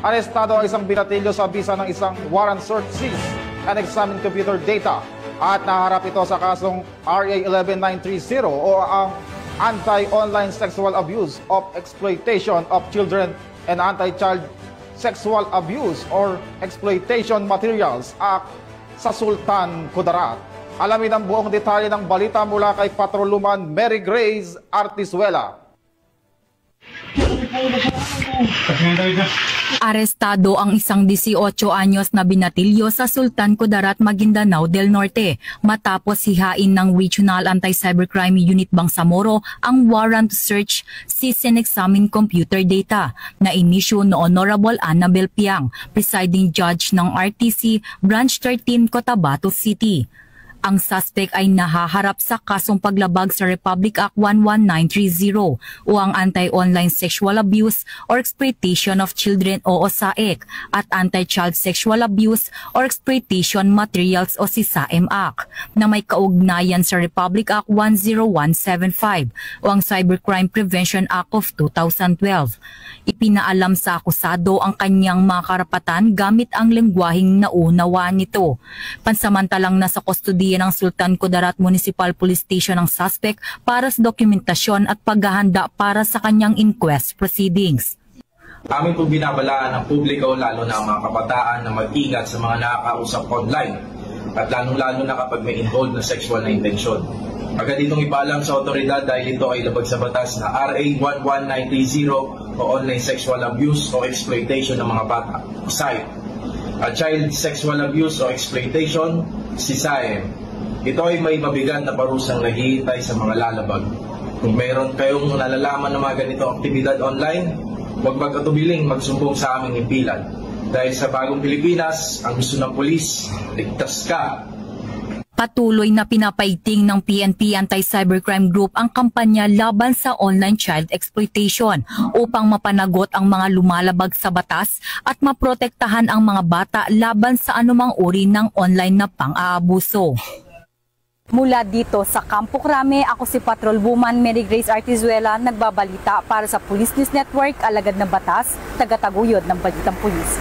Arestado ang isang binatilyo sa bisa ng isang warrant search seize and examine computer data at naharap ito sa kasong RA 11930 o ang Anti-Online Sexual Abuse of Exploitation of Children and Anti-Child Sexual Abuse or Exploitation Materials Act sa Sultan Kudarat. Alamin ang buong detalye ng balita mula kay Patrolwoman Mary Grace Artizuela. Arestado ang isang 18 anyos na binatilyo sa Sultan Kudarat, Maguindanao del Norte matapos hihain ng Regional Anti-Cybercrime Unit Bangsamoro ang warrant to search, seize and examine computer data na inisyu no Honorable Annabel Piang, presiding judge ng RTC Branch 13 Cotabato City. Ang suspect ay nahaharap sa kasong paglabag sa Republic Act 11930 o ang Anti-Online Sexual Abuse or Exploitation of Children o SAEC at Anti-Child Sexual Abuse or Exploitation Materials o SAEM Act na may kaugnayan sa Republic Act 10175 o ang Cybercrime Prevention Act of 2012. Ipinaalam sa akusado ang kanyang mga karapatan gamit ang lengguwaheng naunawaan nito. Pansamantalang nasa kustodiya ng Sultan Kudarat Municipal Police Station ang suspect para sa dokumentasyon at paghahanda para sa kanyang inquest proceedings. Amin pong binabalaan ang publiko, lalo na ang mga kabataan, na mag-ingat sa mga nakakausap online at lalong-lalo na kapag may involved na sexual na intensyon. Agad itong ipaalam sa otoridad dahil ito ay labag sa batas na RA 11930 o Online Sexual Abuse o Exploitation ng mga bata, SAEC. Child Sexual Abuse o Exploitation, SAEM. Ito ay may mabigat na parusang naghihintay sa mga lalabag. Kung mayroon kayong nalalaman ng mga ganitong aktibidad online, huwag magkatubiling magsumbong sa aming himpilan. Dahil sa bagong Pilipinas, ang gusto ng pulis, ligtas ka. Patuloy na pinapaiting ng PNP Anti-Cybercrime Group ang kampanya laban sa online child exploitation upang mapanagot ang mga lumalabag sa batas at maprotektahan ang mga bata laban sa anumang uri ng online na pang-aabuso. Mula dito sa Campo Crame, ako si Patrolwoman Mary Grace Artizuela, nagbabalita para sa Police News Network, alagad ng batas, tagataguyod ng Balitang Pulis.